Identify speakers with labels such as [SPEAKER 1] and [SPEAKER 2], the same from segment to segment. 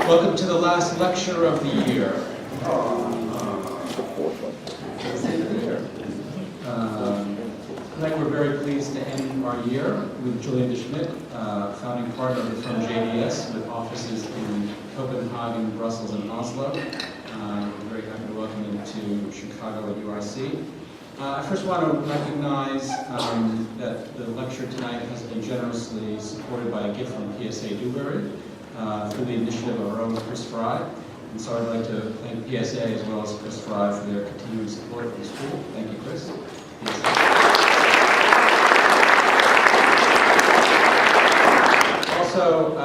[SPEAKER 1] Welcome to the last lecture of the year. Tonight we're very pleased to end our year with Julian de Smedt, founding partner of the firm JDS with offices in Copenhagen, Brussels, and Oslo. We're very happy to welcome him to Chicago at IaaC. I first want to recognize that the lecture tonight has been generously supported by a gift from PSA Dewberry through the initiative of our own Chris Fry. And so I'd like to thank PSA as well as Chris Fry for their continued support of the school. Thank you, Chris. Also,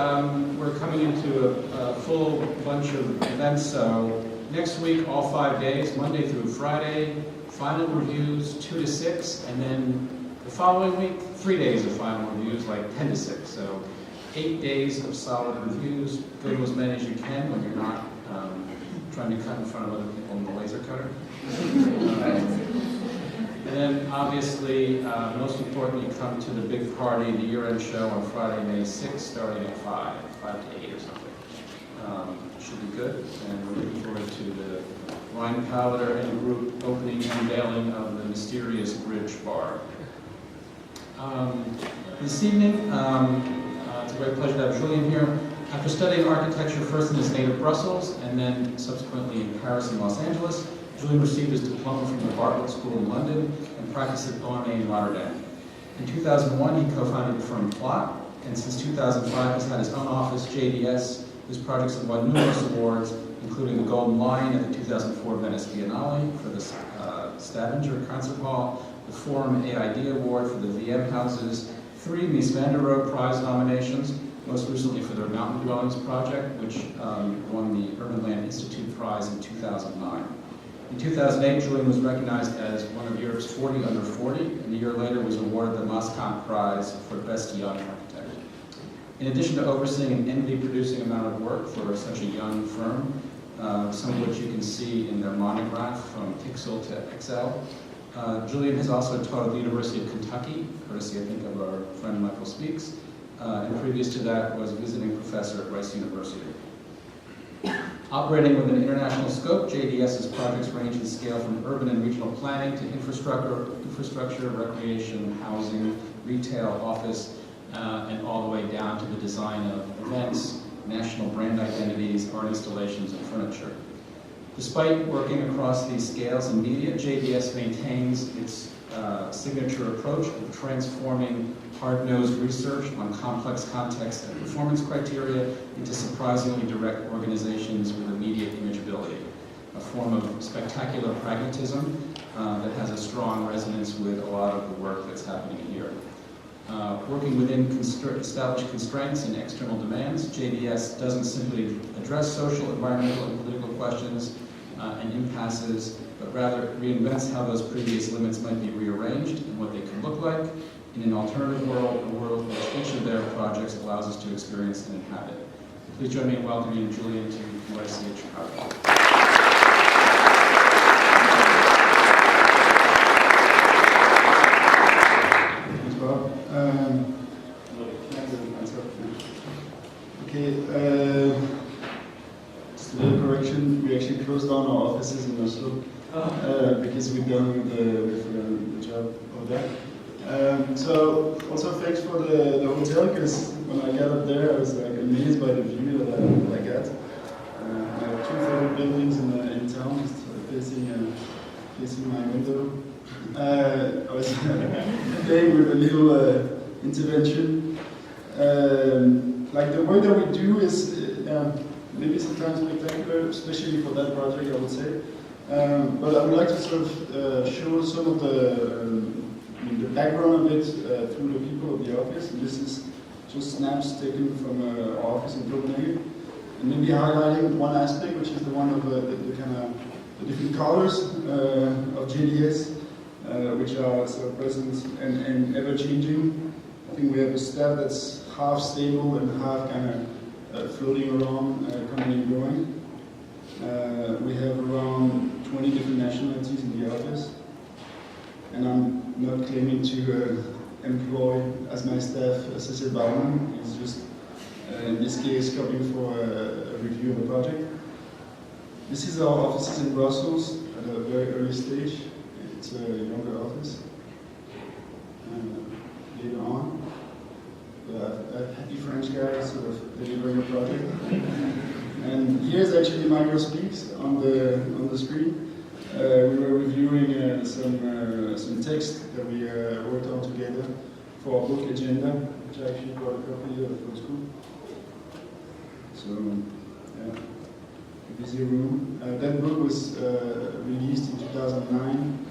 [SPEAKER 1] we're coming into a full bunch of events. So next week, all 5 days, Monday through Friday, final reviews 2 to 6, and then the following week, 3 days of final reviews, like 10 to 6. So 8 days of solid reviews. Go to as many as you can when you're not trying to cut in front of other people in the laser cutter. And then, obviously, most importantly, come to the big party, the year-end show on Friday, May 6th, starting at 5 to 8 or something. Should be good, and we're looking forward to the Ryan Pallader and group opening and unveiling of the mysterious Bridge Bar. This evening, it's a great pleasure to have Julian here. After studying architecture first in his native Brussels and then subsequently in Paris and Los Angeles, Julian received his diploma from the Bartlett School in London and practiced at OMA in Rotterdam. In 2001, he co-founded the firm Plot, and since 2005 has had his own office, JDS, whose projects have won numerous awards, including the Golden Lion at the 2004 Venice Biennale for the Stavanger Concert Hall, the Forum AID Award for the VM Houses, 3 Mies van der Rohe Prize nominations, most recently for their Mountain Dwellings project, which won the Urban Land Institute Prize in 2009. In 2008, Julian was recognized as one of Europe's 40 under 40, and a year later was awarded the Moscant Prize for Best Young Architect. In addition to overseeing an envy-producing amount of work for such a young firm, some of which you can see in their monograph from Pixel to Excel, Julian has also taught at the University of Kentucky, courtesy, I think, of our friend Michael Speaks, and previous to that was visiting professor at Rice University. Operating with an international scope, JDS's projects range in scale from urban and regional planning to infrastructure, recreation, housing, retail, office, and all the way down to the design of events, national brand identities, art installations, and furniture. Despite working across these scales in media, JDS maintains its signature approach of transforming hard-nosed research on complex context and performance criteria into surprisingly direct organizations with immediate imageability, a form of spectacular pragmatism that has a strong resonance with a lot of the work that's happening here. Working within established constraints and external demands, JDS doesn't simply address social, environmental, and political questions and impasses, but rather reinvents how those previous limits might be rearranged and what they could look like in an alternative world, a world which each of their projects allows us to experience and inhabit. Please join me in welcoming Julian to IaaC at Chicago.
[SPEAKER 2] Thanks, Bob. Just a little correction. We actually closed down our offices in Oslo because we're done with the job over there. So also thanks for the hotel, because when I got up there I was like amazed by the view that I got. I have 2 favorite buildings in town, just facing my window. I was playing with a little intervention. Like the work that we do is maybe sometimes spectacular, especially for that project, I would say. But I would like to sort of show some of the background of it through the people of the office. And this is just snaps taken from our office in Copenhagen. And maybe highlighting one aspect, which is the one of the kind of the different colors of JDS, which are sort of present and ever-changing. I think we have a staff that's half stable and half kind of floating around, coming and going. We have around 20 different nationalities in the office. And I'm not claiming to employ as my staff Cecil Baumann. He's just in this case coming for a review of the project. This is our offices in Brussels at a very early stage. It's a younger office. Later on, a happy French guy sort of delivering a project. And here's actually Micro Speaks on the screen. We were reviewing some text that we worked on together for our book Agenda, which I actually got a copy of from school. So, yeah, a busy room. That book was released in 2009,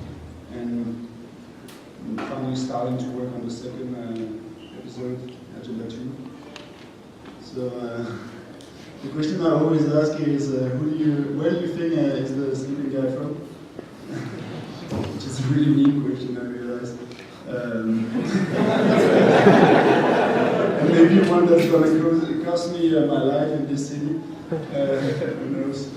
[SPEAKER 2] and I'm finally starting to work on the second episode, Agenda 2. So, the question I always ask is, where do you think is the sleeping guy from? Which is a really mean question, I realize. And maybe one that's going to cost me my life in this city. Who knows?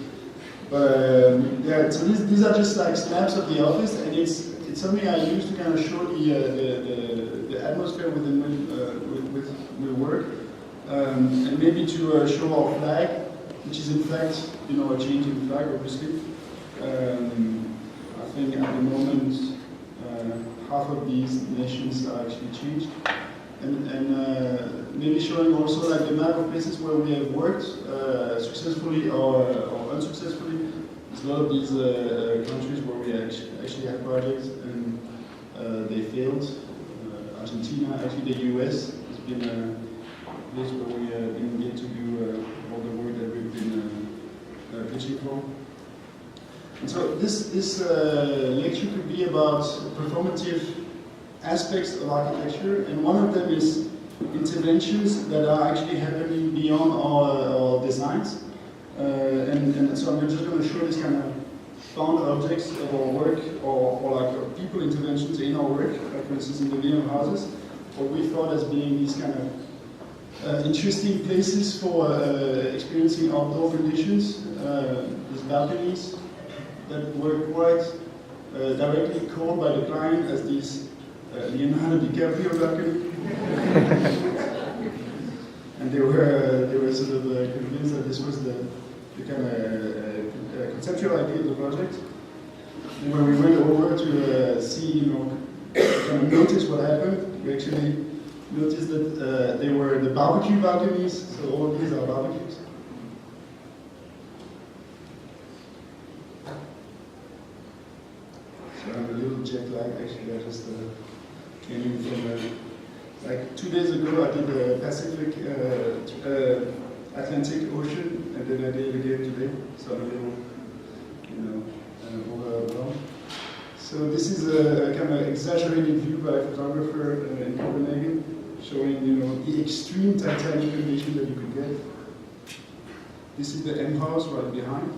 [SPEAKER 2] But yeah, so these are just like snaps of the office, and it's something I use to kind of show the atmosphere within with work, and maybe to show our flag, which is in fact a changing flag, obviously. I think at the moment half of these nations are actually changed, and maybe showing also like the map of places where we have worked successfully or unsuccessfully. There's a lot of these countries where we actually had projects and they failed. Argentina, actually the US has been a place where we didn't get to do all the work that we've been pitching for. And so this lecture could be about performative aspects of architecture, and one of them is interventions that are actually happening beyond our designs. And so I'm just going to show this kind of found objects of our work, or like people interventions in our work, like for instance in the building of houses, what we thought as being these kind of interesting places for experiencing outdoor conditions, these balconies that were quite directly called by the client as these Leonardo DiCaprio balcony. And they were sort of convinced that this was the kind of conceptual idea of the project. And when we went over to see, kind of notice what happened, we actually noticed that they were the barbecue balconies, so all of these are barbecues. So I'm a little jet lagged, actually. I just came in from like 2 days ago. I did the Pacific Atlantic Ocean, and then I did it again today. So I'm a little, overwhelmed. So this is a kind of exaggerated view by a photographer in Copenhagen, showing the extreme Titanic condition that you could get. This is the M house right behind.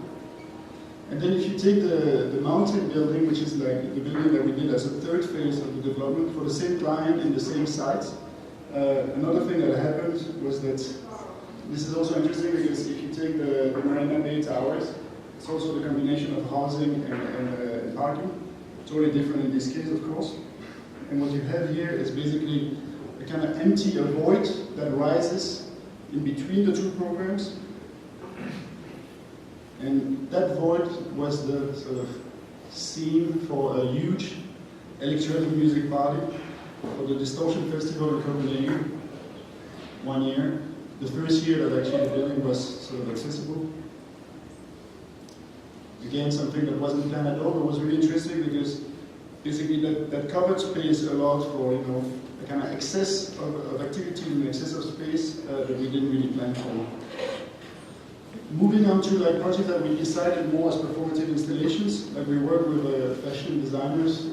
[SPEAKER 2] And then if you take the mountain building, which is like the building that we did as a third phase of the development for the same client in the same site, another thing that happened was that this is also interesting because if you take the Marina Bay Towers, it's also the combination of housing and parking. Totally different in this case, of course. And what you have here is basically a kind of empty void that rises in between the two programs. And that void was the sort of scene for a huge electronic music party for the Distortion Festival in Copenhagen 1 year. The first year that actually the building was sort of accessible. Again, something that wasn't planned at all, but was really interesting because basically that covered space allowed for a kind of excess of activity and excess of space that we didn't really plan for. Moving on to like projects that we decided more as performative installations, like we work with fashion designers.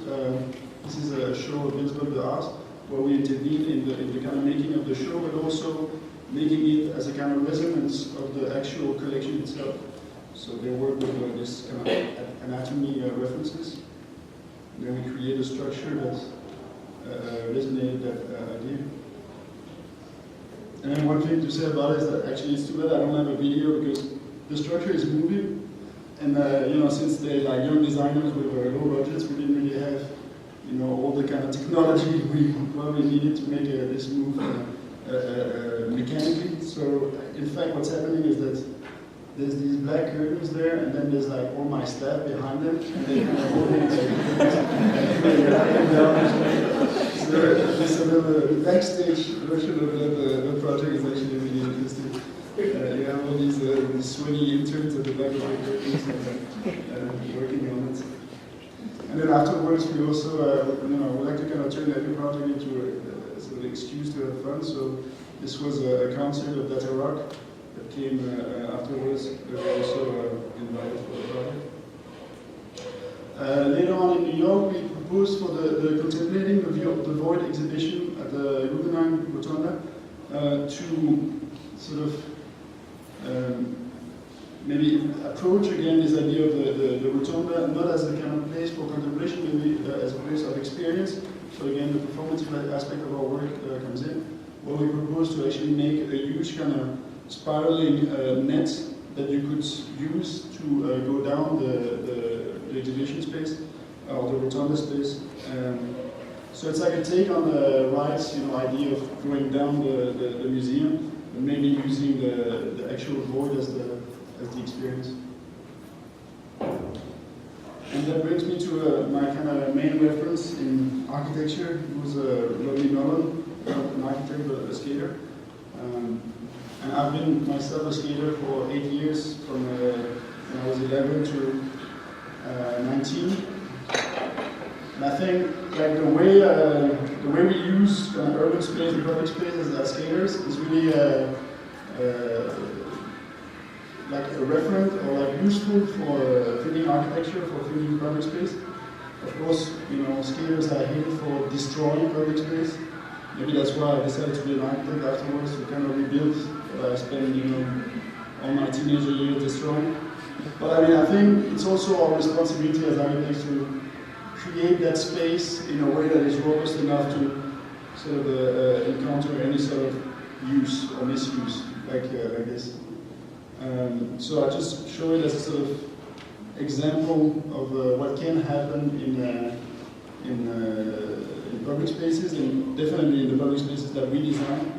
[SPEAKER 2] This is a show of Bilsburg de Art, where we intervene in the kind of making of the show, but also making it as a kind of resonance of the actual collection itself. So they work with this kind of anatomy references. And then we create a structure that resonated that idea. And then one thing to say about it is that actually it's too bad I don't have a video because the structure is moving. And since they're like young designers with low budgets, we didn't really have all the kind of technology we probably needed to make this move mechanically. So in fact what's happening is that there's these black curtains there, and then there's like all my staff behind them, and they kind of holding it So this little backstage version of the project is actually really interesting. You have all these sweaty interns at the back of the curtains working on it. And then afterwards we also, we like to kind of turn every project into a sort of excuse to have fun. So this was a concert of Data Rock that came afterwards. We were also invited for the project. Later on in New York, we proposed for the Contemplating the Void exhibition at the Copenhagen Rotunda to sort of maybe approach again this idea of the Rotunda not as a kind of place for contemplation, maybe as a place of experience. So again, the performative aspect of our work comes in. Well, we propose to actually make a huge kind of spiraling net that you could use to go down the exhibition space or the rotunda space. So it's like a take on the Wright's idea of going down the museum, but maybe using the actual void as the experience. And that brings me to my kind of main reference in architecture. It was Rodney Mullen, not an architect but a skater. And I've been myself a skater for 8 years, from when I was 11 to 19. And I think like the way we use urban space and public space as skaters is really like a referent or like useful for thinking architecture, for thinking public space. Of course, skaters are hated for destroying public space. Maybe that's why I decided to be an architect afterwards, to kind of rebuild what I spent, all my teenager years destroying. But I think it's also our responsibility as architects to create that space in a way that is robust enough to sort of encounter any sort of use or misuse like this. So I just show it as a sort of example of what can happen in public spaces, and definitely in the public spaces that we design.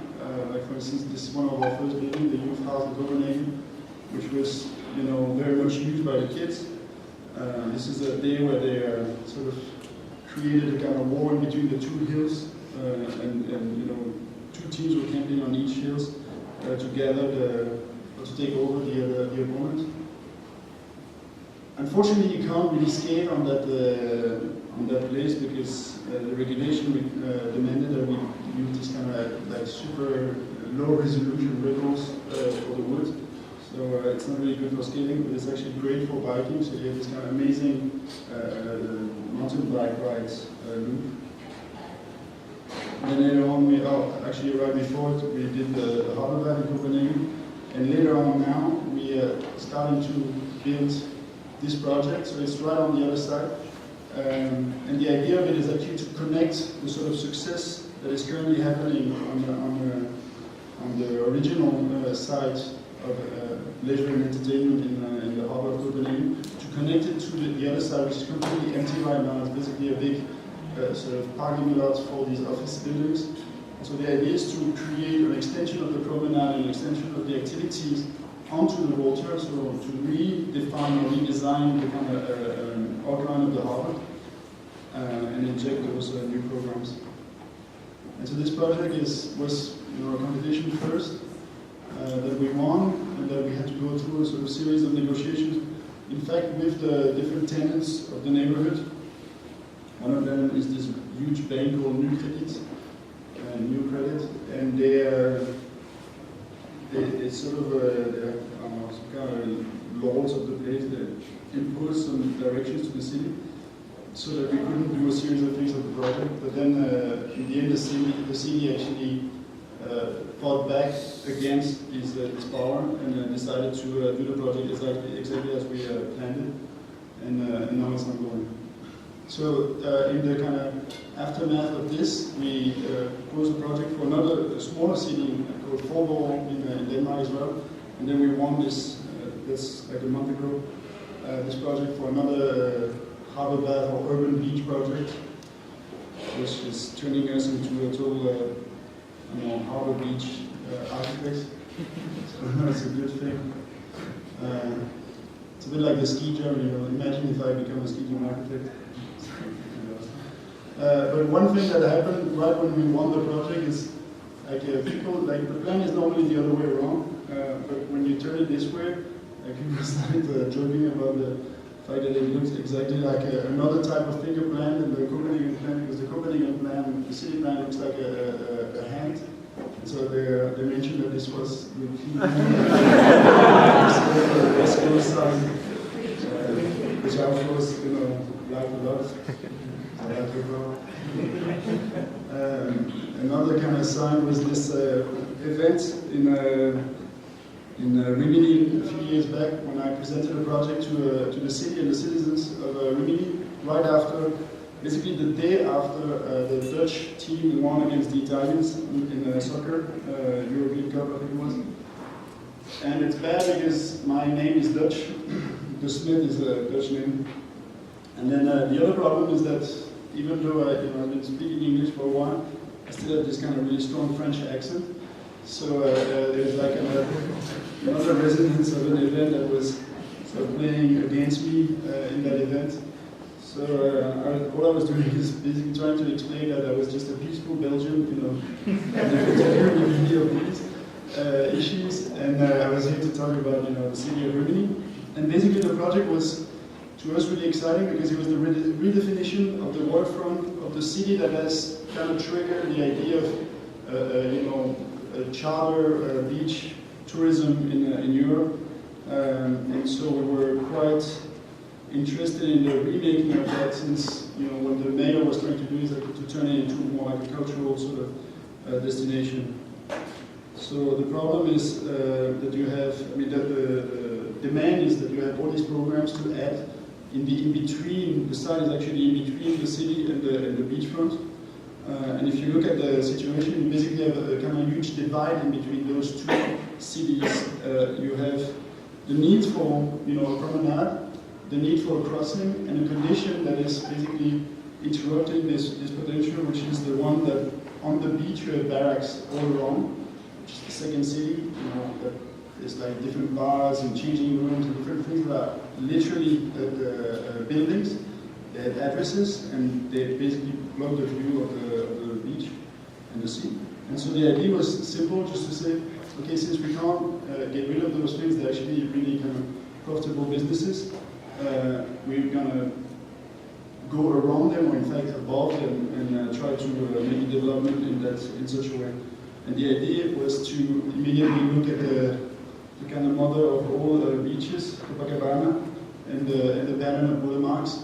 [SPEAKER 2] Like for instance, this is one of our first buildings, the youth house in Copenhagen, which was very much used by the kids. This is a day where they sort of created a kind of wall in between the two hills, and two teams were camping on each hills together to take over the opponent. Unfortunately, you can't really skate on that place because the regulation demanded that we use this kind of like super low resolution ripples for the wood. So it's not really good for skating, but it's actually great for biking. So you have this kind of amazing mountain bike rides loop. And then later on, actually right before it, we did the harbor bath in Copenhagen. And later on now, we are starting to build this project. So it's right on the other side. And the idea of it is actually to connect the sort of success that is currently happening on the original site of leisure and entertainment in the harbor of Copenhagen, to connect it to the other side, which is completely empty right now. It's basically a big sort of parking lot for these office buildings. So the idea is to create an extension of the promenade, an extension of the activities onto the water, so to redefine or redesign the kind of outline of the harbor and inject those new programs. And so this project was a competition first that we won, and that we had to go through a sort of series of negotiations. In fact, with the different tenants of the neighborhood. One of them is this huge bank called New Credit, and it's sort of some kind of laws of the place that impose some directions to the city, so that we couldn't do a series of things of the project. But then in the end, the city actually fought back against this power and decided to do the project exactly as we planned it, and now it's not going. So in the kind of aftermath of this, we proposed a project for another smaller city called Forborg in Denmark as well, and then we won this like a month ago, this project for another harbor bath or urban beach project, which is turning us into a total harbor beach architects. So that's a good thing. It's a bit like the ski jump, imagine if I become a ski jump architect. But one thing that happened right when we won the project is the plan is normally the other way around, but when you turn it this way, people started joking about the fact that it looks exactly like another type of figure plan than the Copenhagen plan, because the Copenhagen plan, the city plan, looks like a hand. So they mentioned that this was the West Coast side, which I of course, like a lot. Another kind of sign was this event in Rimini a few years back when I presented a project to the city and the citizens of Rimini right after, basically the day after the Dutch team won against the Italians in soccer, European Cup I think it was. And it's bad because my name is Dutch, de Smedt is a Dutch name. And then the other problem is that even though I've been speaking English for a while, I still have this kind of really strong French accent. So there's like another residence of an event that was sort of playing against me in that event. So all I was doing is basically trying to explain that I was just a peaceful Belgian, and with any of these issues. And I was here to talk about the city of Rimini. And basically the project was, to us, really exciting because it was the redefinition of the waterfront of the city that has kind of triggered the idea of charter beach tourism in Europe. And so we were quite interested in the remaking of that, since what the mayor was trying to do is to turn it into a more agricultural sort of destination. So the problem is that you have, that the demand is that you have all these programs to add in between. The site is actually in between the city and the beachfront. And if you look at the situation, you basically have a kind of huge divide in between those two cities. You have the need for a promenade, the need for a crossing, and a condition that is basically interrupting this potential, which is the one that on the beach you have barracks all around, which is the second city. That there's like different bars and changing rooms and different things that are literally buildings. They have addresses, and they basically block the view of the beach and the sea. And so the idea was simple, just to say, okay, since we can't get rid of those things, they're actually really kind of profitable businesses, we're gonna go around them, or in fact above them, and try to make a development in such a way. And the idea was to immediately look at the kind of mother of all beaches, Copacabana, and the pattern of watermarks,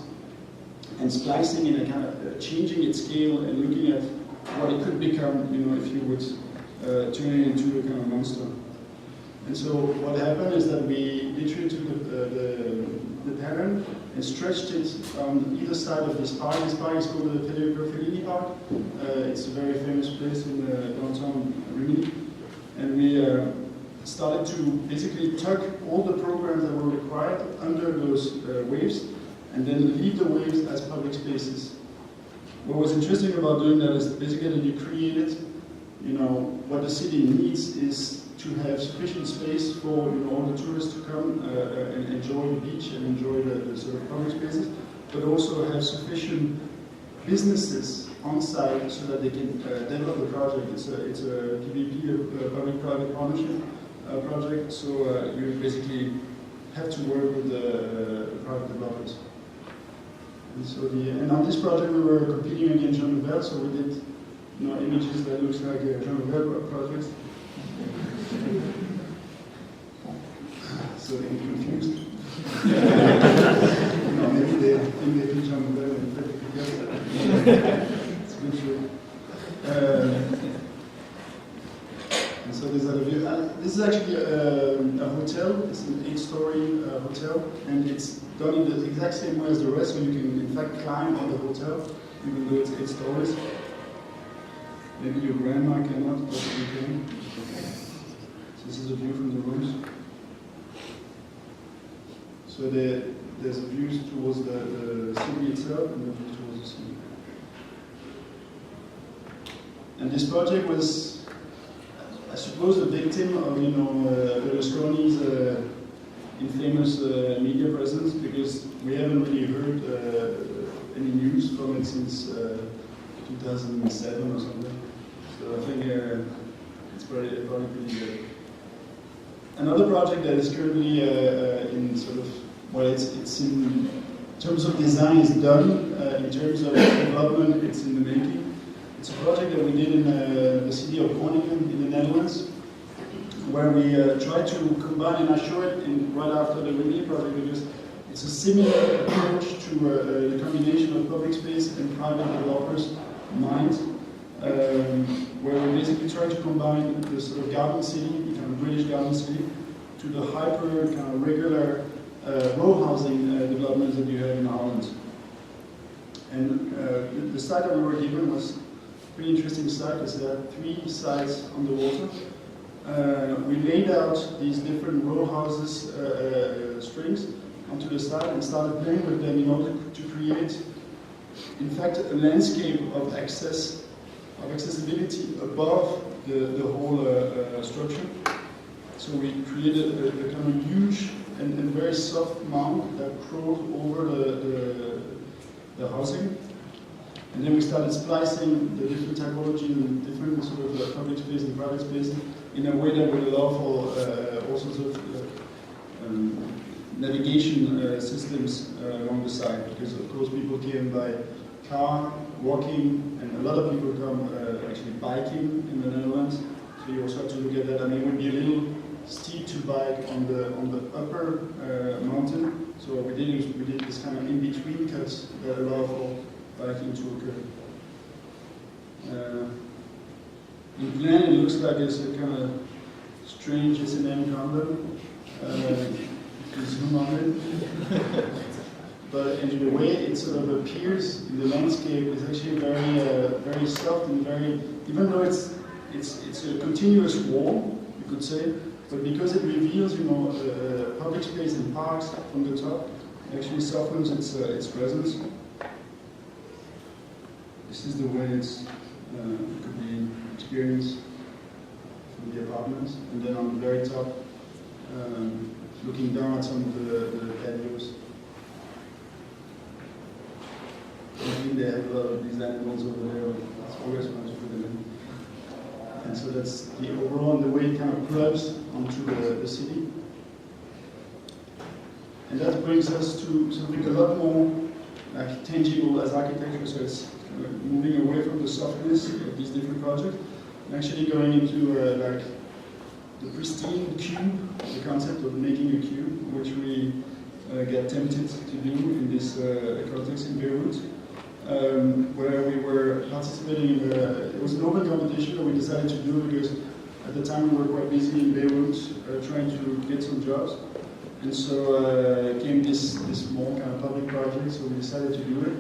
[SPEAKER 2] and splicing in a kind of changing its scale and looking at what it could become, if you would turn it into a kind of monster. And so what happened is that we literally took the pattern and stretched it on either side of this park. This park is called the Federico Fellini Park. It's a very famous place in downtown Rimini. And we started to basically tuck all the programs that were required under those waves, and then leave the waves as public spaces. What was interesting about doing that is basically that you created, what the city needs is to have sufficient space for all the tourists to come and enjoy the beach and enjoy the sort of public spaces, but also have sufficient businesses on site so that they can develop the project. It's a PPP, a public-private partnership project, so you basically have to work with the private developers. And so and on this project we were competing against Jean Nouvel, so we did images that looks like Jean Nouvel projects. So they get confused. Maybe they think they think Jean Nouvel and together. It's good true. And so there's a view. This is actually a hotel. It's an 8-story hotel, and it's done in the exact same way as the rest, so you can in fact climb on the hotel, even though it's 8 stories. Maybe your grandma cannot, but you can. So this is a view from the rooms. So there's a view towards the city itself and a view towards the sea. And this project was I suppose, a victim of Berlusconi's infamous media presence, because we haven't really heard any news from it since 2007 or something. So I think it's probably pretty good. Another project that is currently in sort of, well, it's in terms of design is done. In terms of development, it's in the making. It's a project that we did in the city of Copenhagen in the Netherlands, where we tried to combine, and I show it right after the Windy project, because it's a similar approach to the combination of public space and private developers' mind, where we basically try to combine the sort of garden city, the kind of British garden city, to the hyper kind of regular row housing developments that you have in Holland. And the site that we were given was a pretty interesting site, because there are 3 sites on the water. We laid out these different row houses strings onto the side and started playing with them in order to create, in fact, a landscape of accessibility above the whole structure. So we created a kind of huge and very soft mound that crawled over the housing. And then we started splicing the different typology and different sort of public space and private space in a way that would allow for all sorts of navigation systems along the side. Because of course people came by car, walking, and a lot of people come actually biking in the Netherlands. So you also have to look at that. I mean, it would be a little steep to bike on the upper mountain. So what we did is we did this kind of in-between cuts that allow for biking to occur. In plan, it looks like it's a kind of strange S&M condom. You can zoom on it. But in the way it sort of appears in the landscape, is actually very soft and very, even though it's a continuous wall, you could say, but because it reveals, public space and parks from the top, it actually softens its presence. This is the way it's could be experienced from the apartments, and then on the very top, looking down at some of the patios. I think they have a lot of these animals over there. It's always fun to put them in. And so that's the overall, and the way it kind of curves onto the city. And that brings us to something a lot more like tangible as architecture. So it's kind of moving away from the softness of these different projects and actually going into like the pristine cube, the concept of making a cube, which we get tempted to do in this context in Beirut. Where we were participating in it was an open competition that we decided to do because at the time we were quite busy in Beirut trying to get some jobs, and so came this small kind of public project, so we decided to do it.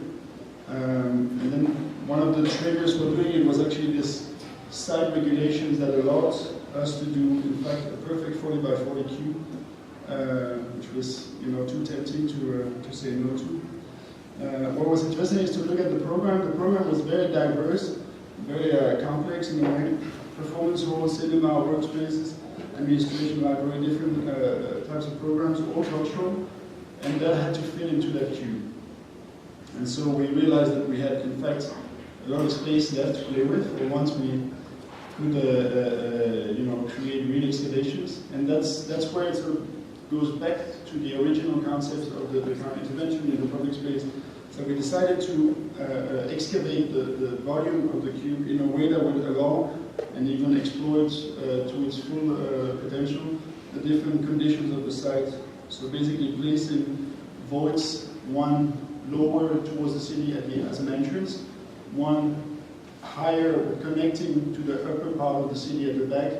[SPEAKER 2] And then one of the triggers for doing it was actually this site regulations that allowed us to do, in fact, a perfect 40 by 40 cube, which was too tempting to say no to. What was interesting is to look at the program. The program was very diverse, very complex in a way. Performance halls, cinema, workspaces, administration library, different types of programs, all cultural, and that had to fit into that cube. And so we realized that we had, in fact, a lot of space left to play with, or once we could, create real installations. And that's where it sort of goes back to the original concept of the kind of intervention in the public space. So we decided to excavate the volume of the cube in a way that would allow and even exploit to its full potential the different conditions of the site. So basically placing voids, one lower towards the city as an entrance, one higher connecting to the upper part of the city at the back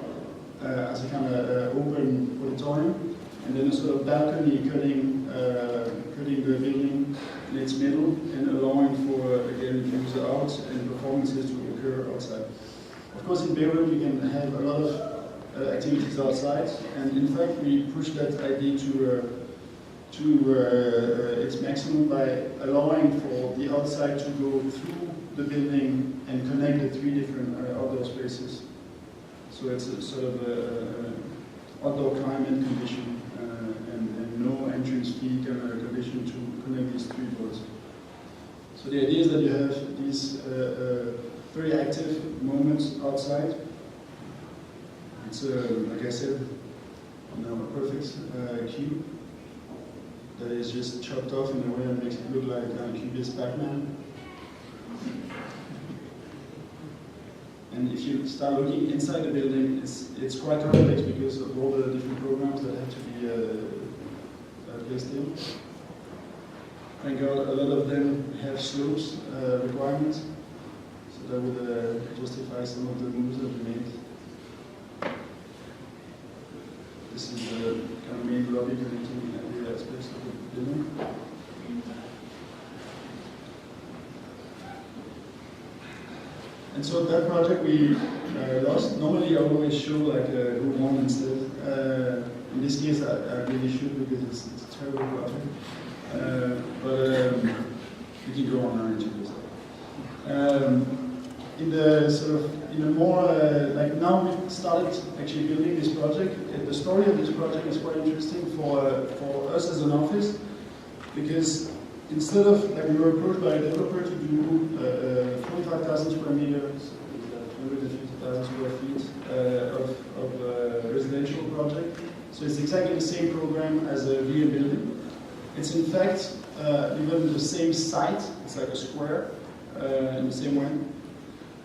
[SPEAKER 2] as a kind of open auditorium, and then a sort of balcony cutting the building in its middle and allowing for, again, views out and performances to occur outside. Of course, in Beirut, you can have a lot of activities outside, and in fact, we pushed that idea to its maximum by allowing for the outside to go through the building and connect the 3 different outdoor spaces. So it's a sort of a outdoor climate condition and no entrance fee kind of condition to connect these 3 boats. So the idea is that you have these very active moments outside. It's like I said, a perfect cube that is just chopped off in a way that makes it look like a cubist Pac-Man. And if you start looking inside the building, it's quite complex because of all the different programs that have to be placed in. Thank God a lot of them have slopes requirements, so that would justify some of the moves that we made. This is the kind of main lobby connecting the aspects of the building. And so that project we lost. Normally I always show like who won instead. In this case I really should because it's a terrible project. But we can go on our interviews. In the sort of, in a more, like now we started actually building this project. The story of this project is quite interesting for us as an office, because instead of, like we were approached by a developer to do 45,000 square meters, 250,000 square feet of residential project. So it's exactly the same program as a VM building. It's in fact even the same site, it's like a square in the same way.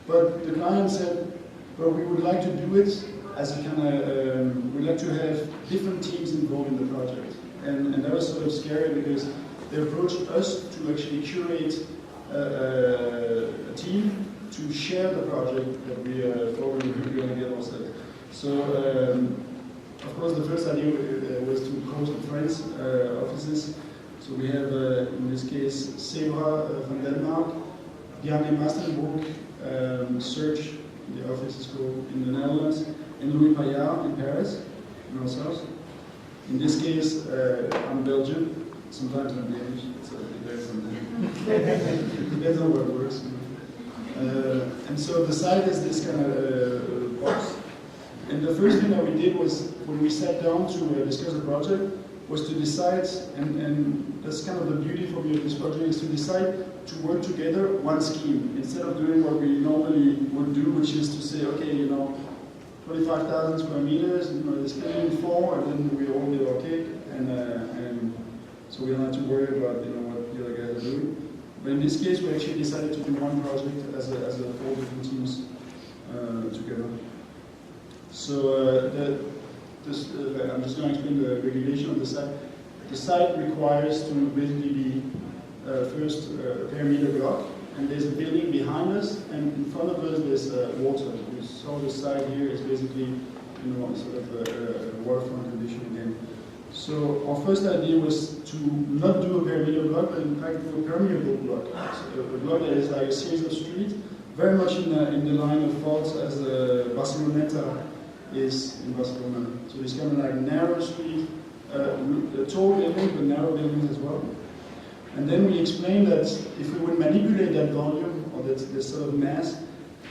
[SPEAKER 2] But the client said, well, we would like to do it as a kind of, we'd like to have different teams involved in the project. And that was sort of scary because they approached us to actually curate a team to share the project that we thought we were going to get ourselves. So, of course, the first idea was to call some friends, offices. So we have, in this case, Sebra from Denmark, Bjarne Mastenbroek, Search, the office is called, in the Netherlands, and Louis Payard in Paris, and ourselves. In this case, I'm Belgian. Sometimes I'm Danish, so it depends on what works. And so the site is this kind of box. And the first thing that we did was, when we sat down to discuss the project, was to decide, and that's kind of the beauty for me of this project, is to decide to work together one scheme, instead of doing what we normally would do, which is to say, okay, 25,000 square meters, they're spending 4, and then we all get our cake, and so we don't have to worry about what the other guys are doing. But in this case, we actually decided to do one project as a 4 different teams together. So I'm just going to explain the regulation of the site. The site requires to basically be first a perimeter block, and there's a building behind us, and in front of us there's water. You saw the side here is basically sort of a waterfront condition again. So our first idea was to not do a perimeter block, but in fact do a permeable block. So a block that is like a series of streets, very much in the line of thought as Barcelona is in Barcelona. So it's kind of like narrow street, tall buildings, but narrow buildings as well. And then we explained that if we would manipulate that volume, or that sort of mass,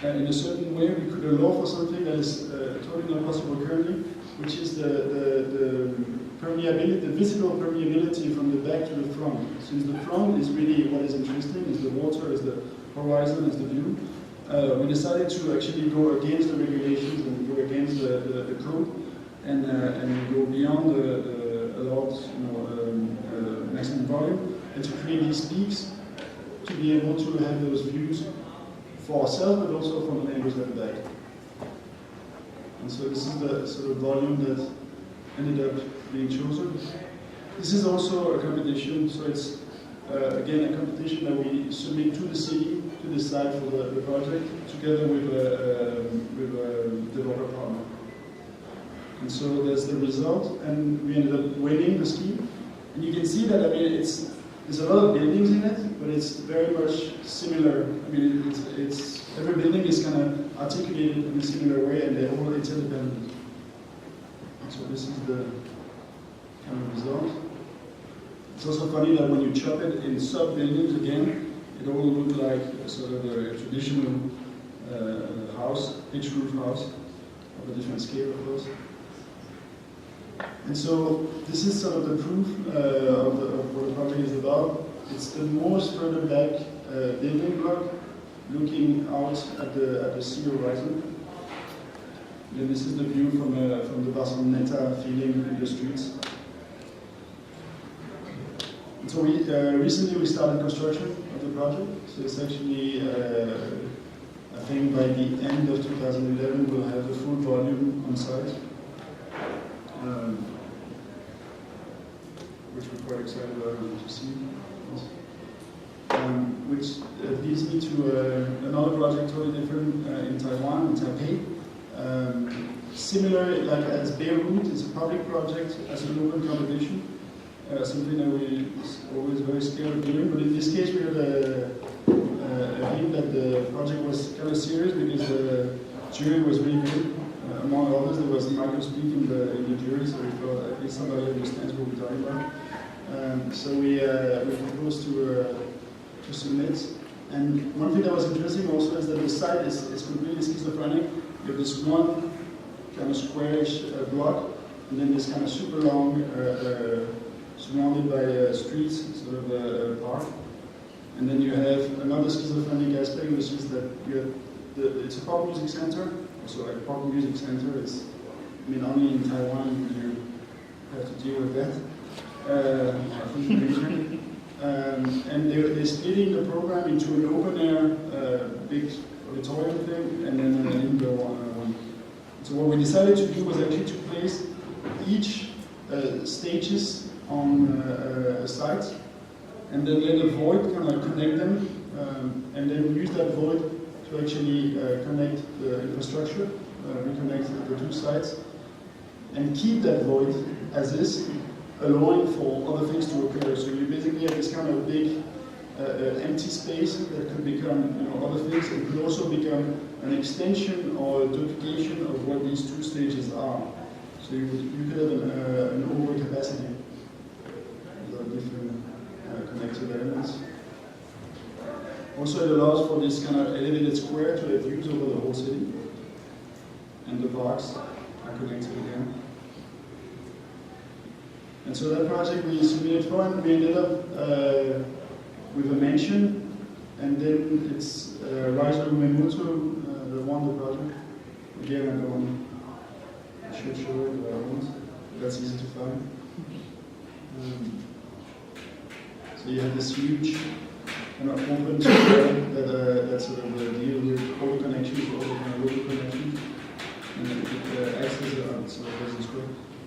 [SPEAKER 2] in a certain way, we could allow for something that is totally not possible currently, which is the permeability, the visible permeability from the back to the front. Since the front is really what is interesting, is the water, is the horizon, is the view. We decided to actually go against the regulations and go against the code, and go beyond the allowed maximum volume, and to create these peaks to be able to have those views for ourselves, but also from the neighbors at the back. And so this is the sort of volume that ended up being chosen. This is also a competition, so it's again a competition that we submit to the city to decide for the project, together with a developer partner. And so there's the result, and we ended up winning the scheme. And you can see that, there's a lot of buildings in it, but it's very much similar. It's every building is kind of articulated in a similar way, and they're all interdependent. And so this is the kind of result. It's also funny that when you chop it in sub-buildings again, it all looks like a sort of a traditional house, pitch roof house. of a different scale, of course. And so this is sort of the proof of what the project is about. It's the most further back building block looking out at the sea horizon. And this is the view from the Barcelona feeling in the streets. And so recently we started construction of the project. So it's actually, I think by the end of 2011 we'll have the full volume on site. Which we're quite excited about to see. Which leads me to another project totally different in Taiwan, in Taipei. Similar, like as Beirut, it's a public project as an open competition. Something that we always very scared of doing, but in this case we had a hint that the project was kind of serious because the jury was really good. Among others, there was Michael Speak in the jury, so we thought at least somebody understands what we're talking about. So we proposed to submit. And one thing that was interesting also is that the site is completely schizophrenic. You have this one kind of squarish block, and then this kind of super long, surrounded by streets, sort of a park. And then you have another schizophrenic aspect, which is that you have it's a pop music center. So like pop music center is, I mean, only in Taiwan do you have to deal with that. I think and they're splitting the program into an open air, big auditorium thing, and then an indoor one. So what we decided to do was actually to place each stages on a site, and then let a void kind of connect them, and then use that void to actually connect the infrastructure, reconnect the two sites, and keep that void as is, allowing for other things to occur. So you basically have this kind of big empty space that could become other things, and could also become an extension or a duplication of what these two stages are. So you could have an overcapacity with different connected elements. Also, it allows for this kind of elevated square to have views over the whole city, and the parks are connected again. And so that project we submitted for, and we ended up with a mention, and then it's Riser Umemoto that won the project. Again, I should show it, but I won't. That's easy to find. So you have this huge kind of open square that sort of deal with all the connections, all the kind of local connections, and it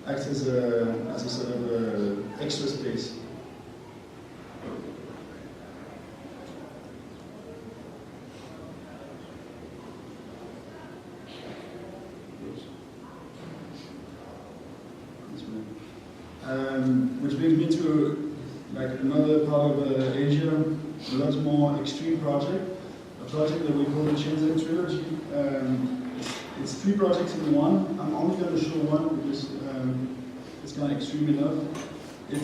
[SPEAKER 2] acts as a sort of extra space. Which brings me to like another part of Asia, a lot more extreme project, a project that we call the Shenzhen Trilogy. It's 3 projects in one. I'm only going to show one because it's kind of extreme enough. It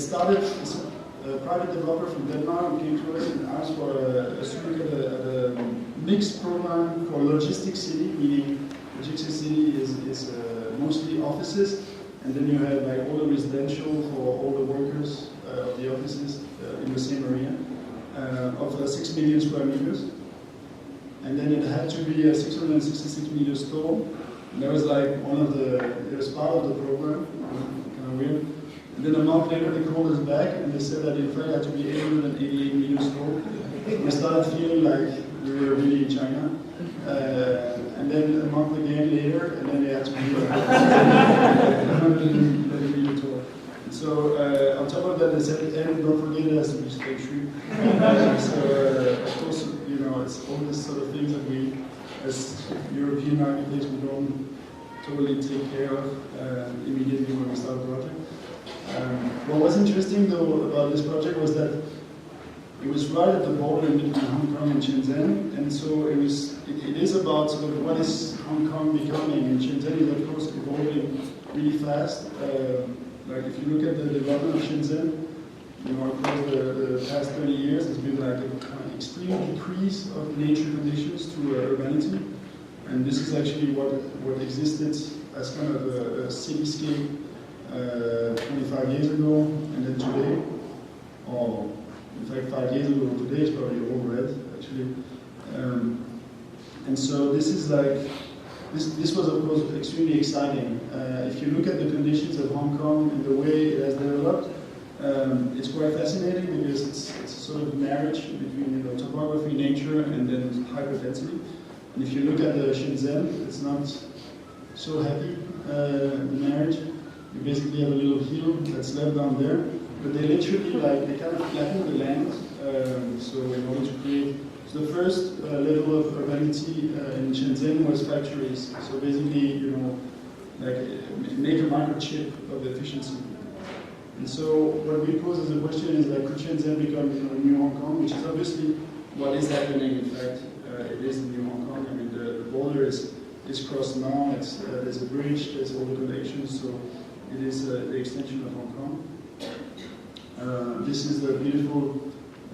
[SPEAKER 2] started as a private developer from Denmark who came to us and asked for a look at a mixed program for logistics city, meaning logistics city is mostly offices, and then you have like all the residential for all the workers of the offices in the same area of 6 million square meters. And then it had to be a 666 meter store. And that was like it was part of the program, kind of weird. And then a month later they called us back and they said that in fact it had to be 888 meter store. We started feeling like we were really in China. And then a month again later, and then they had to be 100 meter tall. So on top of that they said, and don't forget it has to be stage 3. So of course, it's all these sort of things that we, as European architects, we don't totally take care of immediately when we start a project. What was interesting though about this project was that it was right at the border between Hong Kong and Shenzhen, and so it is about sort of what is Hong Kong becoming, and Shenzhen is of course evolving really fast. Like if you look at the development of Shenzhen, across the past 30 years, there's been like an extreme decrease of nature conditions to urbanity. And this is actually what existed as kind of a cityscape 25 years ago, and then today, or in fact 5 years ago today, it's probably all red actually. And so this is like, this was of course extremely exciting. If you look at the conditions of Hong Kong and the way it has developed, it's quite fascinating because it's a sort of marriage between topography, nature, and then hyperdensity. And if you look at the Shenzhen, it's not so happy, the marriage. You basically have a little hill that's left down there, but they literally they kind of flatten the land. So in order to create, so the first level of urbanity in Shenzhen was factories. So basically, make a microchip of efficiency. And so what we pose as a question is could Shenzhen become new Hong Kong, which is obviously what is happening. In fact, it is the new Hong Kong. I mean, the border is crossed now. There's a bridge. There's all the connections. So it is the extension of Hong Kong. This is the beautiful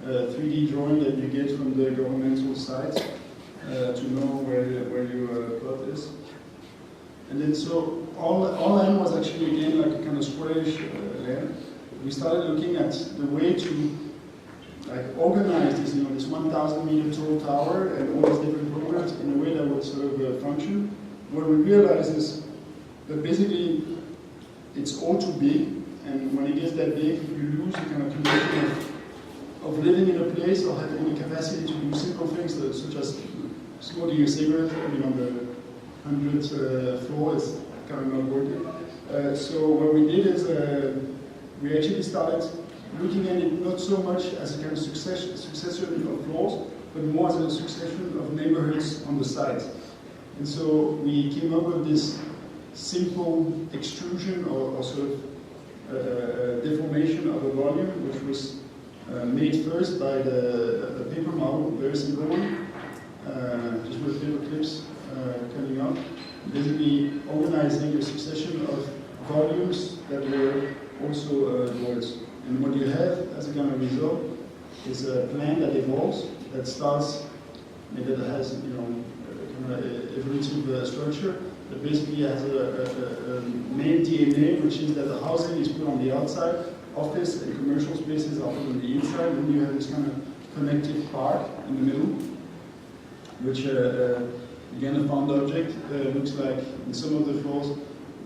[SPEAKER 2] 3D drawing that you get from the governmental site to know where your plot is. And then so all land was actually again like a kind of squarish land. We started looking at the way to organize this, this 1,000 meter tall tower and all these different programs in a way that would sort of function. What we realized is that basically it's all too big, and when it gets that big, you lose the kind of condition of living in a place or having the capacity to do simple things such as smoking a cigarette. I mean, on the 100th floor is kind of not working. So what we did is we actually started looking at it not so much as a kind of succession of floors, but more as a succession of neighborhoods on the site. And so we came up with this simple extrusion or sort of deformation of a volume, which was made first by the paper model, very simple one, just with paper clips coming up, basically organizing a succession of volumes that were also voids. And what you have as a kind of result is a plan that evolves, that starts, that has kind of evolutive structure, that basically has a main DNA, which is that the housing is put on the outside, office and commercial spaces are put on the inside, and you have this kind of connective park in the middle, which again a found object looks like in some of the floors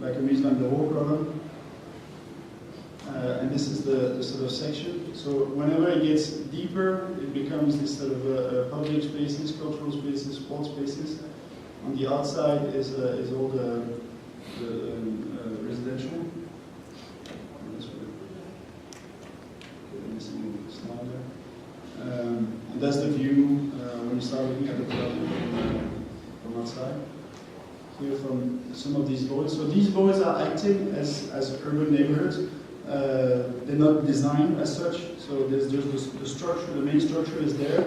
[SPEAKER 2] like a mise en dehors column. And this is the sort of section. So whenever it gets deeper, it becomes this sort of public spaces, cultural spaces, sports spaces. On the outside is all the residential. And that's the view when you start looking at the project from outside. Here from some of these voids. So these voids are acting as urban neighborhoods. They're not designed as such, so there's just the structure, the main structure is there,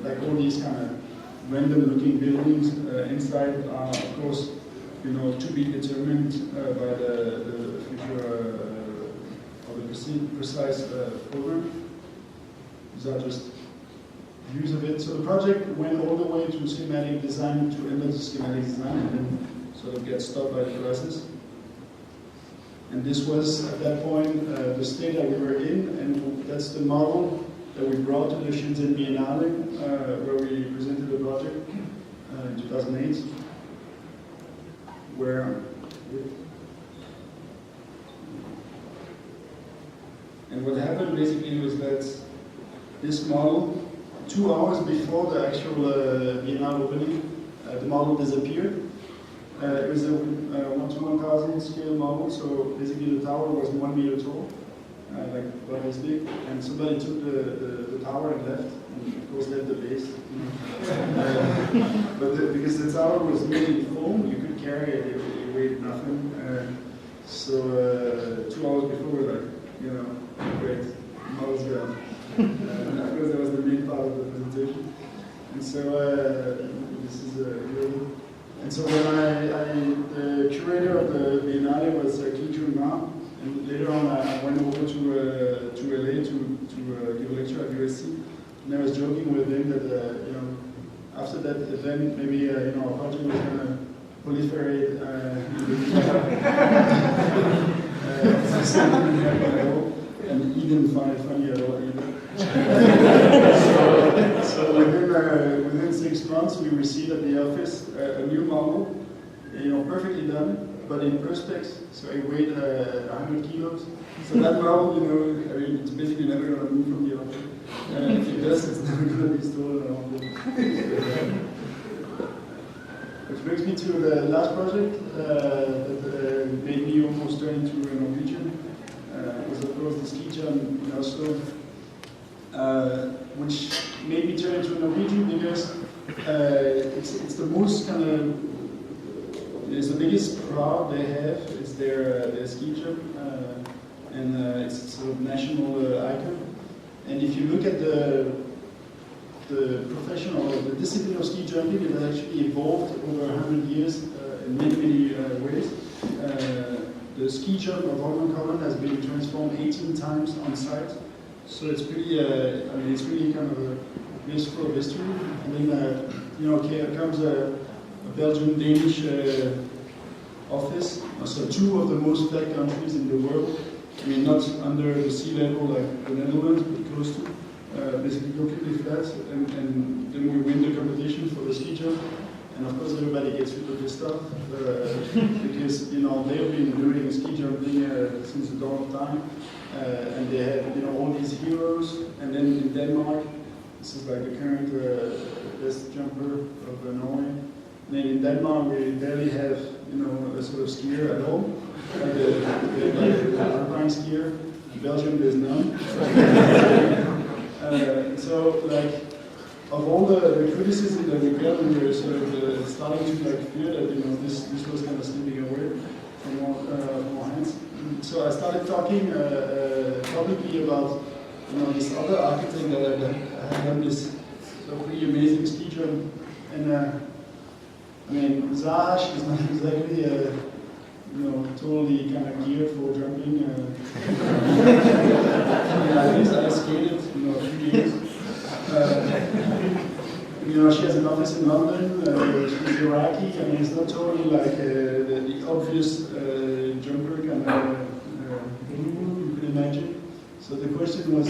[SPEAKER 2] like all these kind of random looking buildings inside are of course, to be determined by the future or the precise program. These are just views of it. So the project went all the way to schematic design, to end of the schematic design, and then sort of get stopped by the crisis. And this was, at that point, the state that we were in, and that's the model that we brought to the Shenzhen Biennale, where we presented the project in 2008, where, and what happened basically was that this model, 2 hours before the actual Biennale opening, the model disappeared. It was a 1 to 1,000 scale model, so basically the tower was 1 meter tall, like about this big, and somebody took the tower and left, and of course left the base. But because the tower was made in foam, you could carry it, it weighed nothing. So 2 hours before we were like, great, model's gone. Of course that was the main part of the presentation. And so this is really. And so when the curator of the Biennale was Kim Jun-ma, and later on I went over to LA to give a lecture at USC, and I was joking with him that after that event, maybe our project was going to proliferate and even funny at all either. So within 6 months, we received at the office a new model, perfectly done, but in perspex, so it weighed 100 kilos. So that model, it's basically never going to move from the object. And if it does, it's never going to be stolen around it. Which brings me to the last project that made me almost turn into a Norwegian. Was of course the ski jump in Oslo, which made me turn into a Norwegian because it's the most kind of, it's the biggest pride they have. It's their ski jump, and it's sort of national icon. And if you look at the profession or the discipline of ski jumping, it has actually evolved over 100 years in many ways. The ski jump of Copenhagen has been transformed 18 times on site, so it's pretty. It's really kind of a musical history. And then here comes a Belgian-Danish office. So 2 of the most flat countries in the world. I mean, not under the sea level like the Netherlands, but close to. Basically completely flat, and then we win the competition for the ski jump, and of course everybody gets rid of this stuff because they've been doing ski jumping since the dawn of time, and they have all these heroes. And then in Denmark, this is like the current best jumper of Norway. And then in Denmark we barely have a sort of skier at all, the alpine skier. In Belgium there's none. So, of all the criticism that we got, we were sort of starting to fear that this was kind of slipping away from our hands. So I started talking publicly about this other architect that had done this pretty amazing ski jump, and I mean Zahash is not exactly totally kind of geared for jumping. At least I skated, a few years. She has an office in London. She's Iraqi. I mean, it's not totally like the obvious jumper kind of you could imagine. So the question was,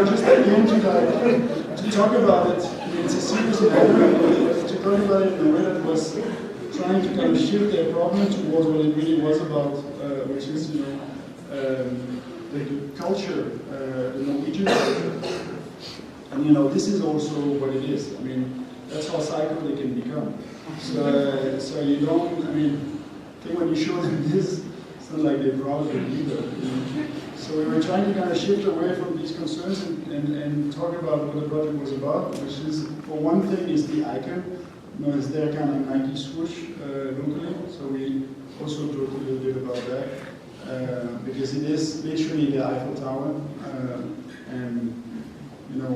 [SPEAKER 2] just again to talk about it. I mean, it's a serious matter. To talk about it in a way that was trying to kind of shift their problem towards what it really was about, which is the culture, the Norwegian culture. And this is also what it is. I mean, that's how cycle they can become. So you don't. I mean, I think when you show them this, it's not like they're proud of it either. So we were trying to kind of shift away from these concerns and talk about what the project was about, which is, for one thing, is the icon. It's their kind of Nike swoosh locally. So we also talked a little bit about that because it is literally the Eiffel Tower, and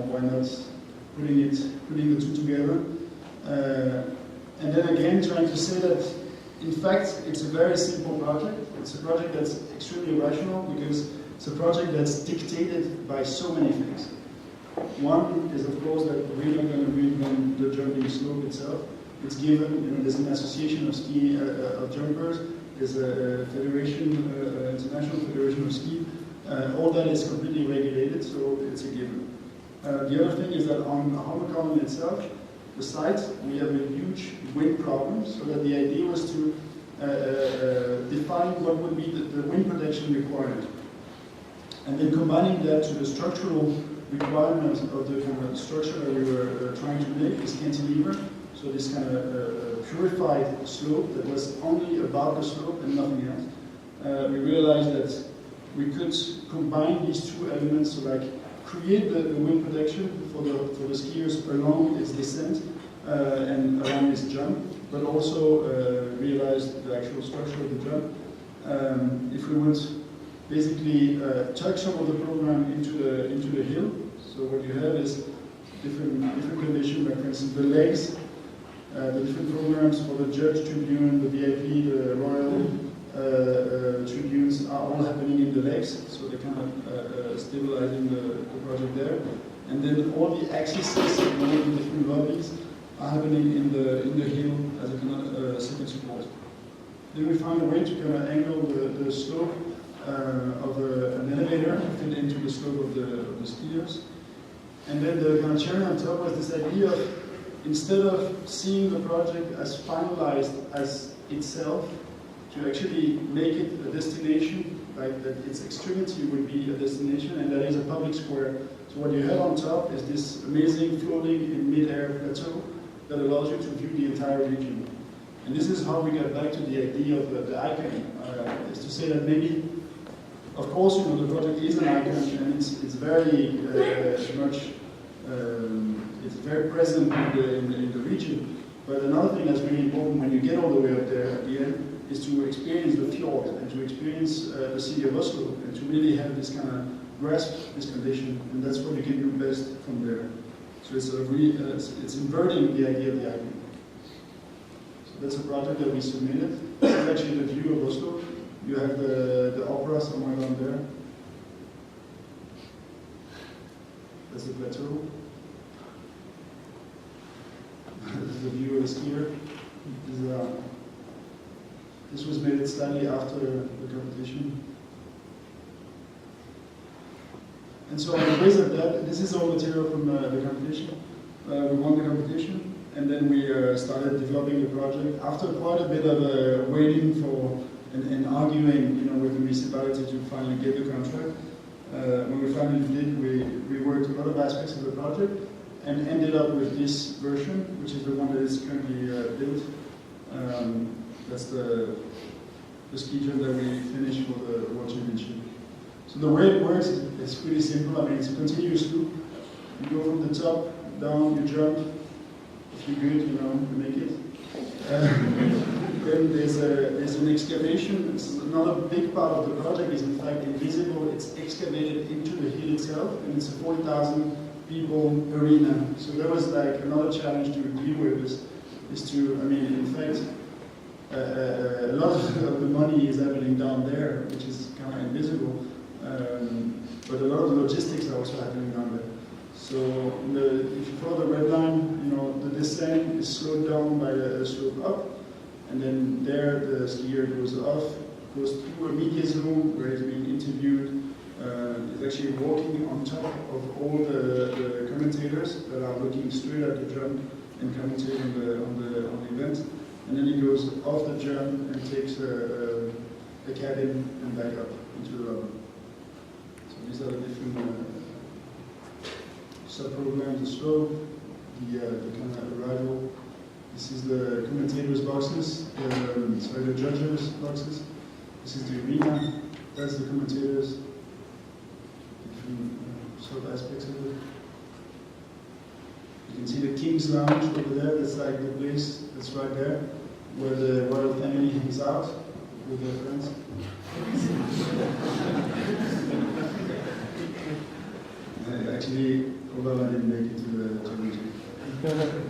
[SPEAKER 2] why not putting the two together, and then again trying to say that in fact it's a very simple project. It's a project that's extremely rational because it's a project that's dictated by so many things. One is, of course, that we're not going to reinvent the jumping slope itself. It's given, there's an association of ski of jumpers. There's a federation, international federation of ski. All that is completely regulated, so it's a given. The other thing is that on Copenhagen itself, the site, we have a huge wind problem. So that the idea was to define what would be the wind protection requirement, and then combining that to the structural requirements of the kind of structure that we were trying to make, this cantilever, so this kind of purified slope that was only about the slope and nothing else. We realized that we could combine these two elements, so create the wind protection for the skiers along its descent and along this jump, but also realize the actual structure of the jump. If we would basically tuck some of the program into the hill. So what you have is different conditions, like for instance the legs, the different programs for the judge tribune, the VIP, the royal, tribunes are all happening in the legs, so they're kind of stabilizing the project there. And then all the accesses and all the different lobbies are happening in the hill as a kind of second support. Then we found a way to kind of angle the slope of an elevator to fit into the slope of the skiers. And then the kind of cherry on top was this idea of, instead of seeing the project as finalized as itself, to actually make it a destination, like that its extremity would be a destination, and that is a public square. So what you have on top is this amazing floating in mid-air plateau that allows you to view the entire region. And this is how we get back to the idea of the icon, is to say that maybe, of course, the project is an icon, and it's very much, it's very present in the region. But another thing that's really important when you get all the way up there at the end is to experience the fjord and to experience the city of Oslo and to really have this kind of grasp this condition, and that's what you can do best from there. So it's it's inverting the idea of the icon. So that's a project that we submitted. This is actually the view of Oslo. You have the opera somewhere down there. That's the plateau. This is the view of the skier. This was made slightly after the competition. And so on the base of that, this is all material from the competition. We won the competition, and then we started developing the project after quite a bit of waiting for and arguing, with the municipality to finally get the contract. When we finally did, we worked a lot of aspects of the project and ended up with this version, which is the one that is currently built. That's the ski jump that we finished for the World Championship. So the way it works is pretty simple. I mean, it's a continuous loop. You go from the top down, you jump. If you're good, you make it. Then there's an excavation. It's another big part of the project is in fact invisible. It's excavated into the hill itself, and it's a 40,000 people arena. So that was like another challenge to deal with. Is to, in fact, a lot of the money is happening down there, which is kind of invisible. But a lot of the logistics are also happening down there. So if you follow the red line, the descent is slowed down by the slope up, and then there the skier goes off, goes through a media zone where he's being interviewed. He's actually walking on top of all the commentators that are looking straight at the jump and commentating on the event. And then he goes off the jump and takes a cabin and back up into the rubber. So these are the different sub-programs, the slope, the kind of arrival. This is the commentators' boxes, the judges' boxes. This is the arena, that's the commentators. Different sort of aspects of it. You can see the King's Lounge over there, that's like the place that's right there, where the royal family hangs out with their friends. Actually, although I didn't make it to the championship.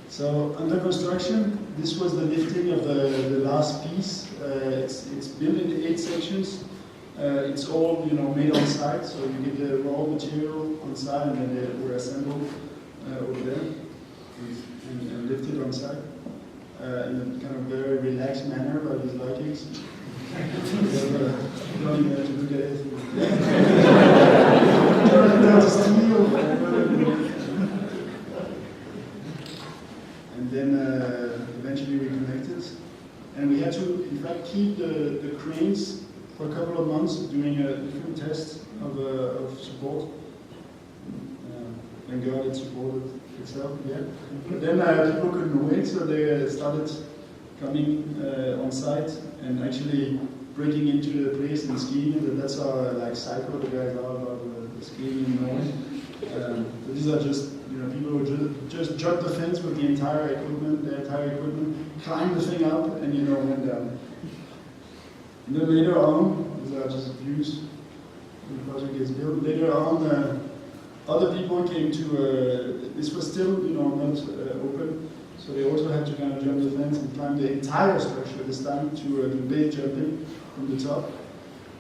[SPEAKER 2] So, under construction, this was the lifting of the last piece. It's built in 8 sections. It's all made on site, so you get the raw material on site, and then they were assembled over there and lifted on site in a kind of very relaxed manner by these Vikings. You don't even have to look at it. And then eventually we connected, and we had to, in fact, keep the cranes for a couple of months doing a different test of support. Thank God it supported itself, yeah. But then people couldn't wait, so they started coming on site and actually breaking into the place and skiing. And that's our cycle. The guys are about the skiing in Norway. These are just people who just jumped the fence with the entire equipment, climbed the thing up, and went down. And then later on, these are just views when the project gets built. Later on, other people came to. This was still not open, So they also had to kind of jump the fence and climb the entire structure this time to do base jumping from the top,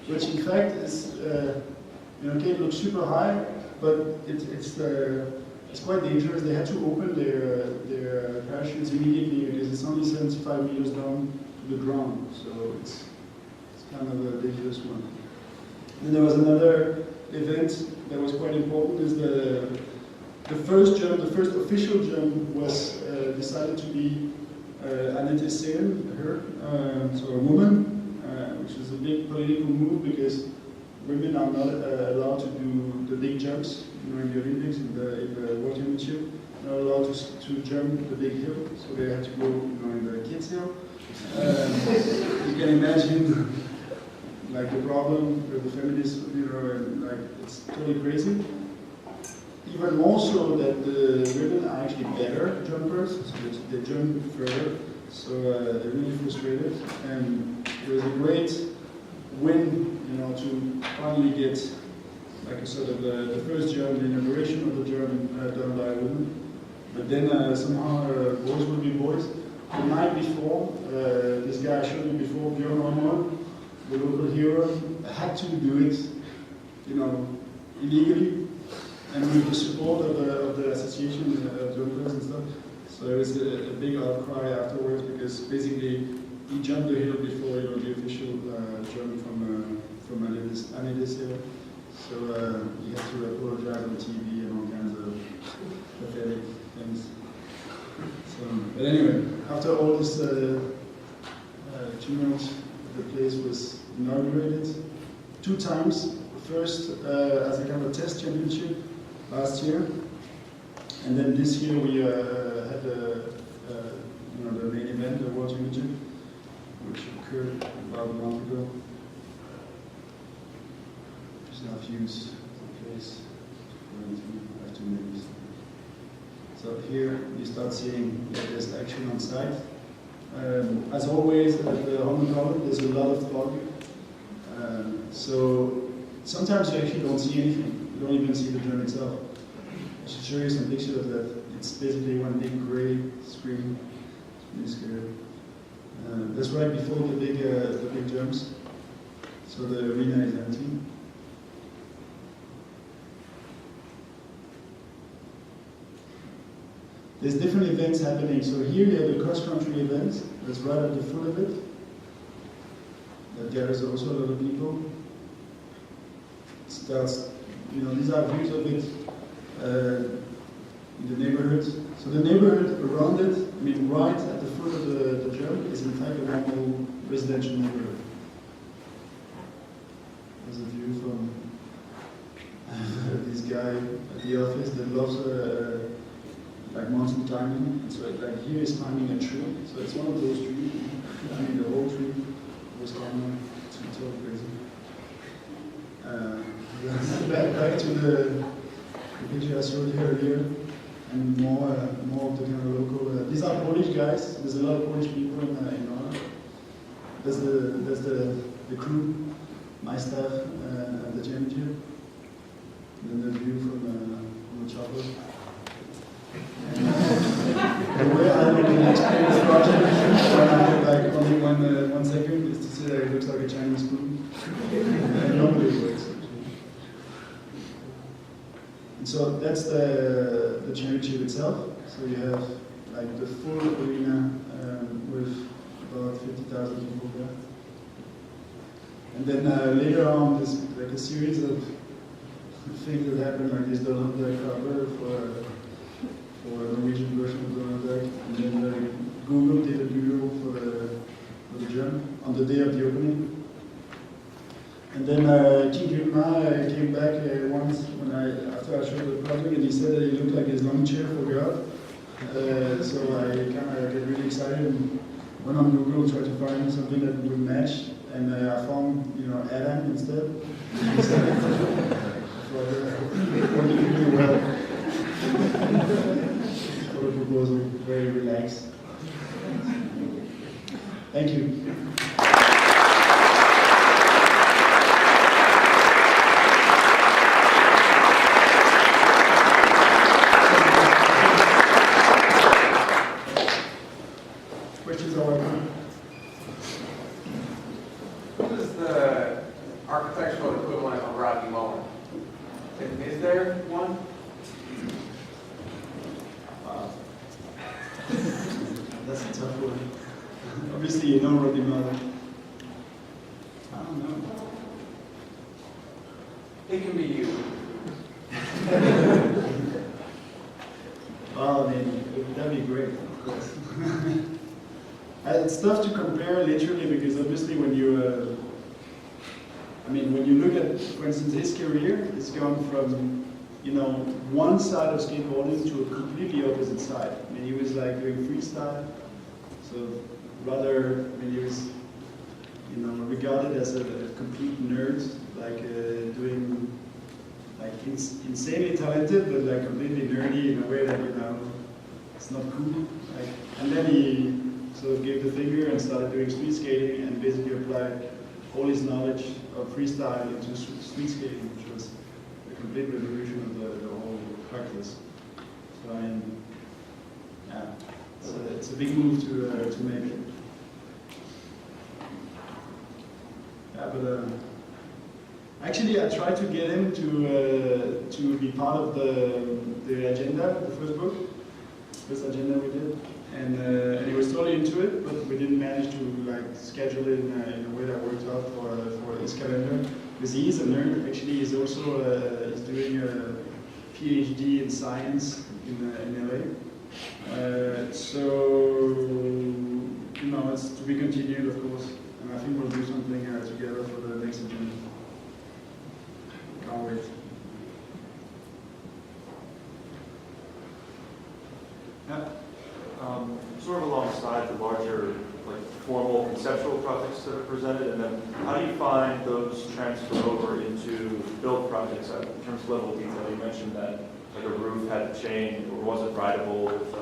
[SPEAKER 2] which in fact is, okay, it looks super high, but it's quite dangerous. They had to open their parachutes immediately because it's only 75 meters down to the ground, so it's kind of a dangerous one. Then there was another event that was quite important. Is the first jump, the first official jump was decided to be Annette Seen, her, so a woman, which is a big political move because women are not allowed to do the big jumps, in the Olympics, in the World Championship. Not allowed to jump the big hill, so they had to go, in the kids' hill. You can imagine, like the problem with the feminists, and like it's totally crazy. Even more so that the women are actually better jumpers, so they jump further. So they're really frustrated, and it was a great win, to finally get like a sort of the first jump, the inauguration of the jump done by a woman. But then somehow boys will be boys. The night before, this guy I showed you before, Björn Ormond, the local hero, had to do it, illegally, and with the support of the association of jumpers and stuff. So there was a big outcry afterwards because basically he jumped the hill before the official jump from Annette Seen. So he had to apologize on TV and all kinds of pathetic things. So, but anyway, after all this tumult, the place was inaugurated 2 times. First as a kind of test championship last year, and then this year we had the main event, the World Championship, which occurred about a month ago. There's now views of the place. I have to make this. So here you start seeing that there's action on site. As always at the Holmen Column, there's a lot of fog. So sometimes you actually don't see anything. You don't even see the drum itself. I should show you some pictures of that. It's basically one big gray screen. It's really scary. That's right before the big jumps. So the arena is empty. There's different events happening. So here you have the cross-country event. That's right at the foot of it. That gathers also a lot of people. It starts, these are views of it in the neighborhood. So the neighborhood around it, right at the foot of the jump, is in fact a normal residential neighborhood. There's a view from this guy at the office that loves like mountain climbing. And so here is climbing a tree. So it's one of those trees. The whole tree was climbing. It's totally crazy. Back to the picture I showed you earlier, and more of the kind of local. These are Polish guys. There's a lot of Polish people in Oslo. There's the crew, my staff at the championship. And then the view from the chopper. The way I would explain the project when I have like only 1 second is to say that it looks like a Chinese spoon. And normally it works. And so that's the championship itself. So you have like the full arena with about 50,000 people there. And then later on, there's like a series of things that happen, like this Donald Duck cover for a Norwegian version of Donald Duck, and then Google did a doodle for the jump on the day of the opening. And then King Gilma came back once after I showed the project, and he said that it looked like his lawn chair for God. So I kind of get really excited and went on Google and tried to find something that would match, and I found Adam instead. What did you do well? For the proposal, very relaxed. Thank you. That's a tough one. Obviously, you know Roddy Mother. I don't know.
[SPEAKER 3] It can be you.
[SPEAKER 2] Well, I mean, that'd be great, of course. It's tough to compare literally because obviously when you, when you look at, for instance, his career, it's gone from, one side of skateboarding to a completely opposite side. I mean, he was like doing freestyle, so rather, he was, regarded as a complete nerd, like doing, like insanely talented, but like completely nerdy in a way that, it's not cool. Like, and then he sort of gave the finger and started doing street skating and basically applied all his knowledge of freestyle into street skating, which was a complete revolution of the whole practice. So it's a big move to make. Yeah, but actually, I tried to get him to be part of the agenda, the first agenda we did, and he was totally into it, but we didn't manage to schedule it in a way that worked out for his calendar. Because he is a nerd. Actually, he's also he's doing a PhD in science in LA. So it's to be continued, of course. And I think we'll do something together for the next agenda. Can't wait. Yeah.
[SPEAKER 4] Sort of alongside the larger, formal conceptual projects that are presented, and then how do you find those transfer over into build projects in terms of level of detail? You mentioned that a roof had to change or wasn't rideable with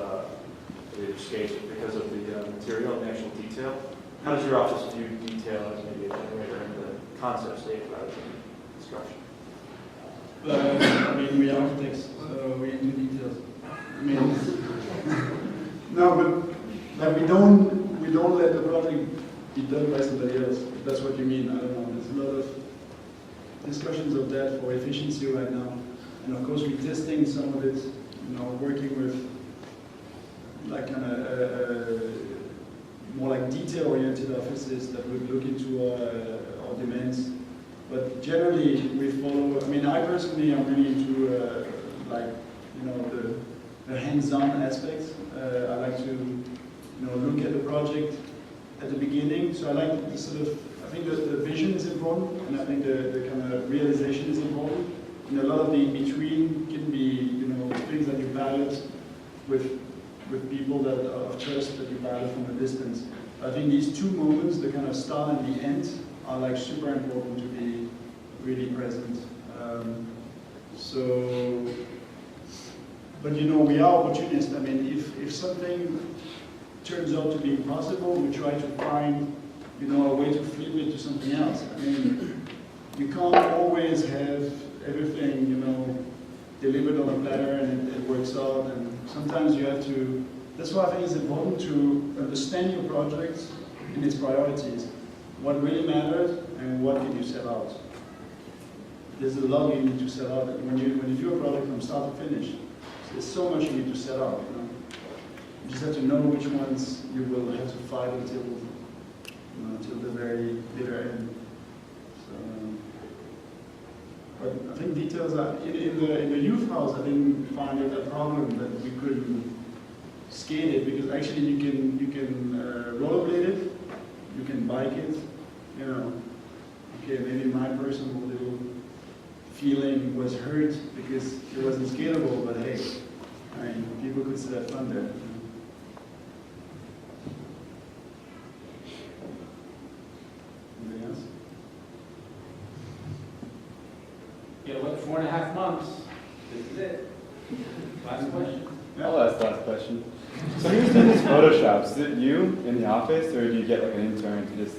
[SPEAKER 4] skates because of the material and the actual detail. How does your office view detail as maybe a generator in the concept state rather than construction?
[SPEAKER 2] We are architects, so we do details. No, but we don't let the project be done by somebody else. If that's what you mean. I don't know. There's a lot of discussions of that for efficiency right now, and of course we're testing some of it. Working with more detail-oriented offices that would look into our demands. But generally, we follow. I personally am really into the hands-on aspects. I like to look at the project at the beginning. So I like the I think the vision is important, and I think the kind of realization is important. And a lot of the in-between can be things that you balance with people that are of trust that you balance from a distance. I think these two moments, the kind of start and the end, are super important to be really present. But we are opportunists. If something turns out to be impossible, we try to find a way to flip it to something else. You can't always have everything delivered on a platter and it works out, and sometimes you have to. That's why I think it's important to understand your project and its priorities. What really matters and what can you sell out. There's a lot you need to sell out. When you do a project from start to finish, there's so much you need to sell out. You just have to know which ones you will have to fight until the very bitter end. So, but I think details are in the youth house. I didn't find it a problem that we couldn't skate it, because actually you can rollerblade it, you can bike it. Okay, maybe my personal little feeling was hurt because it wasn't scalable, but hey, people could still have fun there. Anything else?
[SPEAKER 3] Yeah, 4.5 months. This is it. Last question.
[SPEAKER 5] I'll ask the last question. So who's doing these photoshops? Is it you in the office, or do you get an intern to just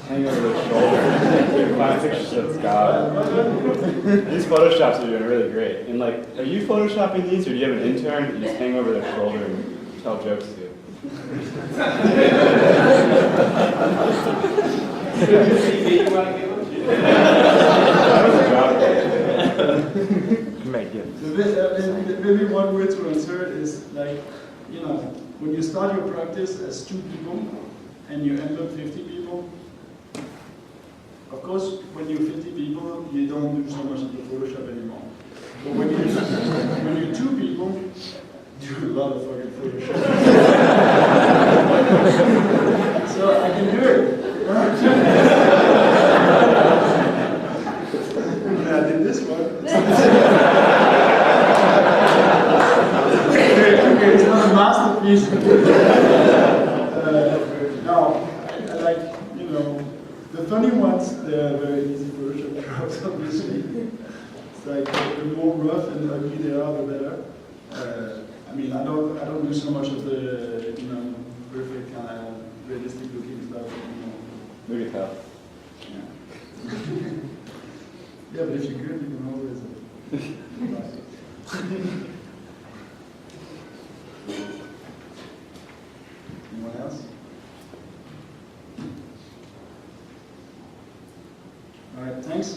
[SPEAKER 5] hang over their shoulder? Classic shit, Scott. These photoshops are doing really great. And are you photoshopping these, or do you have an intern that you just hang over their shoulder and tell jokes to?
[SPEAKER 2] Maybe one way to answer it is you know, when you start your practice as 2 people and you end up 50 people, of course, when you're 50 people, you don't do so much of the Photoshop anymore. But when you're 2 people, do a lot of fucking Photoshop. So I can do it. I did this one. Okay, it's not a masterpiece. No, I like, you know, the funny ones, they're very easy Photoshop jobs, obviously. It's like, the more rough and ugly they are, the better. I mean, I don't do so much of the, you know, perfect kind of realistic looking stuff, you know.
[SPEAKER 5] Look at that.
[SPEAKER 2] Yeah. Yeah, but if you're good, you can always. Anyone else? All right, thanks.